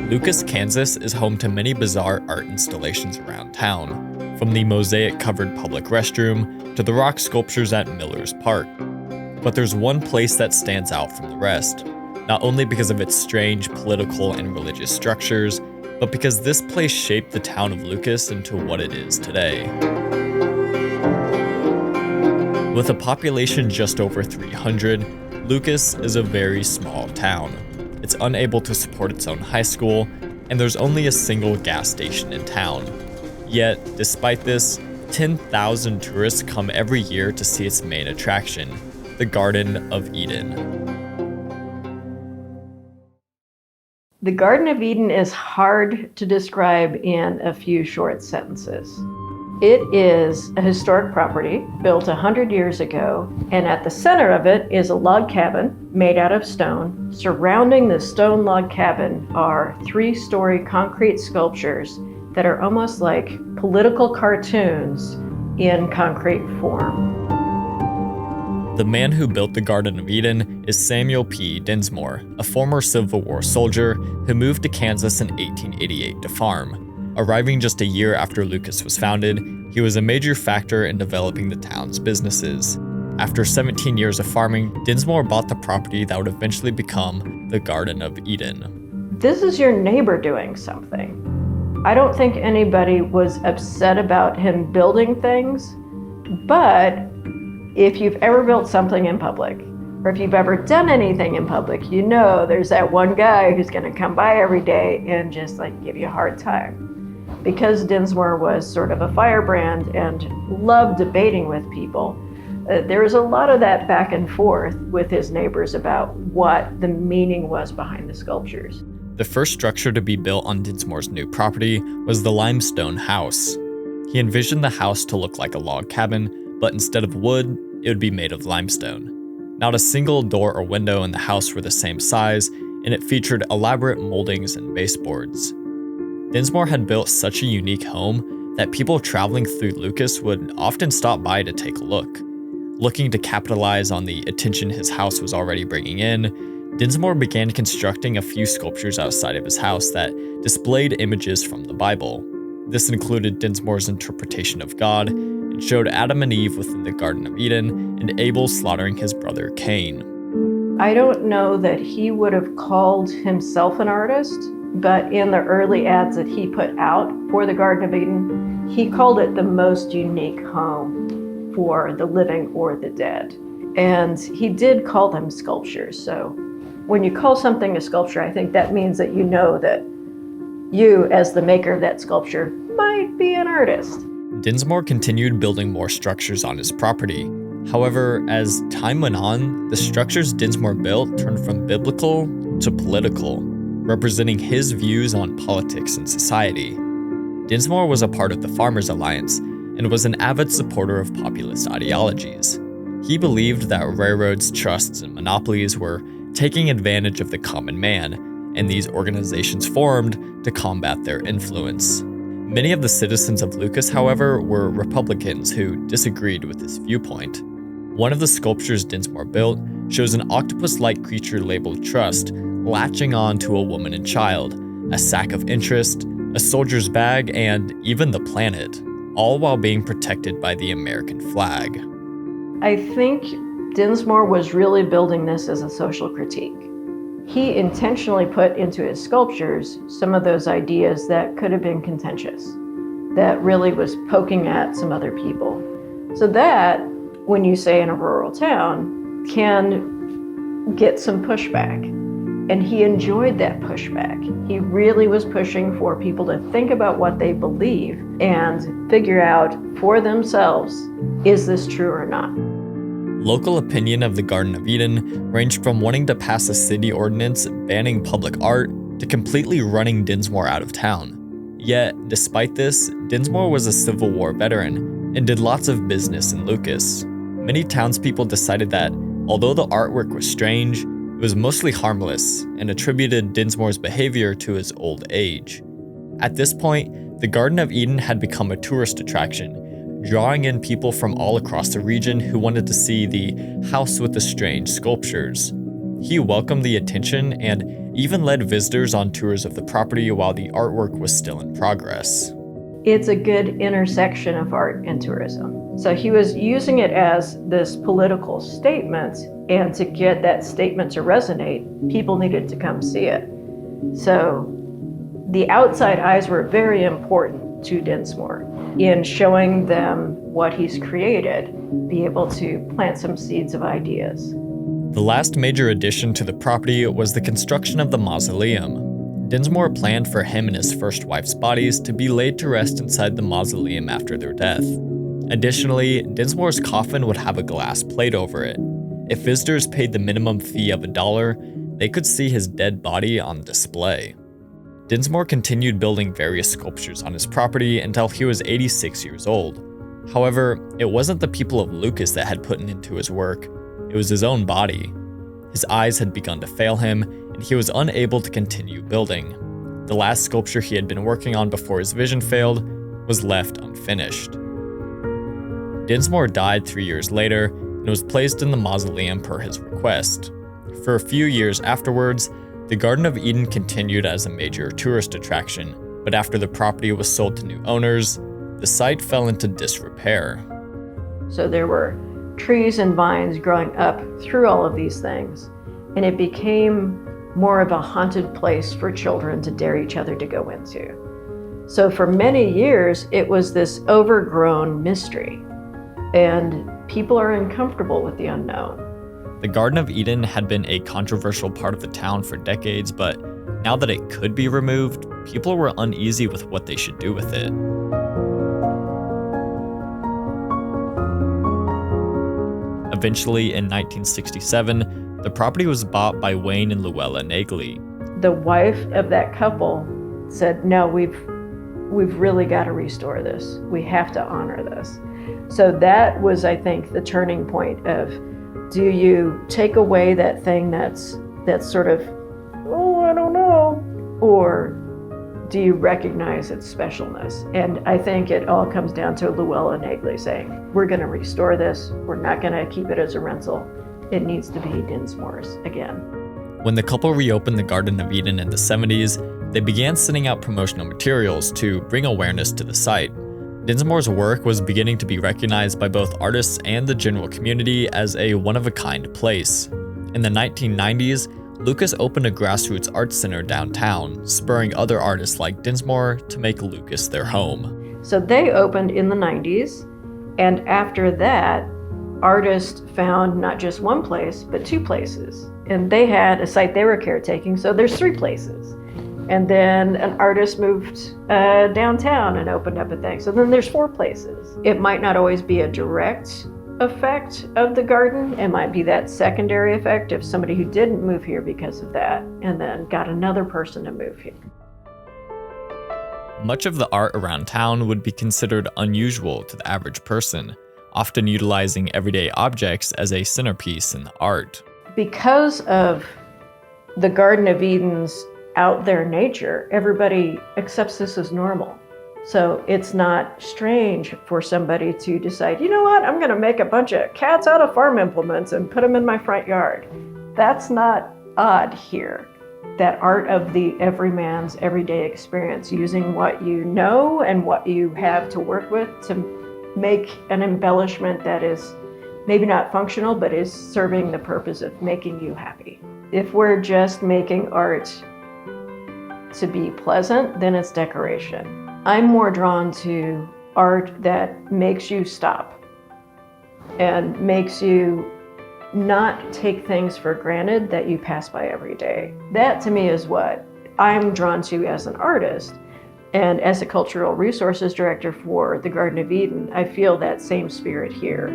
Lucas, Kansas is home to many bizarre art installations around town, from the mosaic-covered public restroom to the rock sculptures at Miller's Park. But there's one place that stands out from the rest, not only because of its strange political and religious structures, but because this place shaped the town of Lucas into what it is today. With a population just over 300, Lucas is a very small town. It's unable to support its own high school, and there's only a single gas station in town. Yet, despite this, 10,000 tourists come every year to see its main attraction, the Garden of Eden. The Garden of Eden is hard to describe in a few short sentences. It is a historic property built 100 years ago, and at the center of it is a log cabin made out of stone. Surrounding the stone log cabin are 3-story concrete sculptures that are almost like political cartoons in concrete form. The man who built the Garden of Eden is Samuel P. Dinsmore, a former Civil War soldier who moved to Kansas in 1888 to farm. Arriving just a year after Lucas was founded, he was a major factor in developing the town's businesses. After 17 years of farming, Dinsmore bought the property that would eventually become the Garden of Eden. This is your neighbor doing something. I don't think anybody was upset about him building things, but if you've ever built something in public, or if you've ever done anything in public, you know there's that one guy who's going to come by every day and just give you a hard time. Because Dinsmore was sort of a firebrand and loved debating with people, there was a lot of that back and forth with his neighbors about what the meaning was behind the sculptures. The first structure to be built on Dinsmore's new property was the limestone house. He envisioned the house to look like a log cabin, but instead of wood, it would be made of limestone. Not a single door or window in the house were the same size, and it featured elaborate moldings and baseboards. Dinsmore had built such a unique home that people traveling through Lucas would often stop by to take a look. Looking to capitalize on the attention his house was already bringing in, Dinsmore began constructing a few sculptures outside of his house that displayed images from the Bible. This included Dinsmore's interpretation of God and showed Adam and Eve within the Garden of Eden and Abel slaughtering his brother Cain. I don't know that he would have called himself an artist, but in the early ads that he put out for the Garden of Eden, he called it the most unique home for the living or the dead. And he did call them sculptures. So when you call something a sculpture, I think that means that you know that you, as the maker of that sculpture, might be an artist. Dinsmore continued building more structures on his property. However, as time went on, the structures Dinsmore built turned from biblical to political, representing his views on politics and society. Dinsmore was a part of the Farmers Alliance and was an avid supporter of populist ideologies. He believed that railroads, trusts, and monopolies were taking advantage of the common man, and these organizations formed to combat their influence. Many of the citizens of Lucas, however, were Republicans who disagreed with this viewpoint. One of the sculptures Dinsmore built shows an octopus-like creature labeled Trust latching on to a woman and child, a sack of interest, a soldier's bag, and even the planet, all while being protected by the American flag. I think Dinsmore was really building this as a social critique. He intentionally put into his sculptures some of those ideas that could have been contentious, that really was poking at some other people. So that, when you say in a rural town, can get some pushback. And he enjoyed that pushback. He really was pushing for people to think about what they believe and figure out for themselves, is this true or not? Local opinion of the Garden of Eden ranged from wanting to pass a city ordinance banning public art to completely running Dinsmore out of town. Yet, despite this, Dinsmore was a Civil War veteran and did lots of business in Lucas. Many townspeople decided that, although the artwork was strange, it was mostly harmless and attributed Dinsmore's behavior to his old age. At this point, the Garden of Eden had become a tourist attraction, drawing in people from all across the region who wanted to see the house with the strange sculptures. He welcomed the attention and He even led visitors on tours of the property while the artwork was still in progress. It's a good intersection of art and tourism. So he was using it as this political statement, and to get that statement to resonate, people needed to come see it. So the outside eyes were very important to Dinsmore in showing them what he's created, be able to plant some seeds of ideas. The last major addition to the property was the construction of the mausoleum. Dinsmore planned for him and his first wife's bodies to be laid to rest inside the mausoleum after their death. Additionally, Dinsmore's coffin would have a glass plate over it. If visitors paid the minimum fee of $1, they could see his dead body on display. Dinsmore continued building various sculptures on his property until he was 86 years old. However, it wasn't the people of Lucas that had put into his work, it was his own body. His eyes had begun to fail him, and he was unable to continue building. The last sculpture he had been working on before his vision failed was left unfinished. Dinsmore died 3 years later and was placed in the mausoleum per his request. For a few years afterwards, the Garden of Eden continued as a major tourist attraction, but after the property was sold to new owners, the site fell into disrepair. So there were trees and vines growing up through all of these things, and it became more of a haunted place for children to dare each other to go into. So for many years, it was this overgrown mystery, and people are uncomfortable with the unknown. The Garden of Eden had been a controversial part of the town for decades, but now that it could be removed, people were uneasy with what they should do with it. Eventually, in 1967, the property was bought by Wayne and Luella Nagley. The wife of that couple said, no, we've really got to restore this. We have to honor this. So that was, I think, the turning point of, do you take away that thing that's sort of, oh, I don't know, or do you recognize its specialness? And I think it all comes down to Luella Nagley saying, we're going to restore this. We're not going to keep it as a rental. It needs to be Dinsmore's again. When the couple reopened the Garden of Eden in the 70s, they began sending out promotional materials to bring awareness to the site. Dinsmore's work was beginning to be recognized by both artists and the general community as a one-of-a-kind place. In the 1990s, Lucas opened a grassroots arts center downtown, spurring other artists like Dinsmore to make Lucas their home. So they opened in the 90s, and after that, artists found not just one place, but two places. And they had a site they were caretaking, so there's 3 places. And then an artist moved downtown and opened up a thing. So then there's 4 places. It might not always be a direct effect of the garden. It might be that secondary effect of somebody who didn't move here because of that and then got another person to move here. Much of the art around town would be considered unusual to the average person, often utilizing everyday objects as a centerpiece in the art. Because of the Garden of Eden's out there nature, everybody accepts this as normal. So it's not strange for somebody to decide, you know what, I'm going to make a bunch of cats out of farm implements and put them in my front yard. That's not odd here. That art of the everyman's everyday experience, using what you know and what you have to work with to make an embellishment that is maybe not functional, but is serving the purpose of making you happy. If we're just making art to be pleasant, then it's decoration. I'm more drawn to art that makes you stop and makes you not take things for granted that you pass by every day. That to me is what I'm drawn to as an artist. And as a cultural resources director for the Garden of Eden, I feel that same spirit here.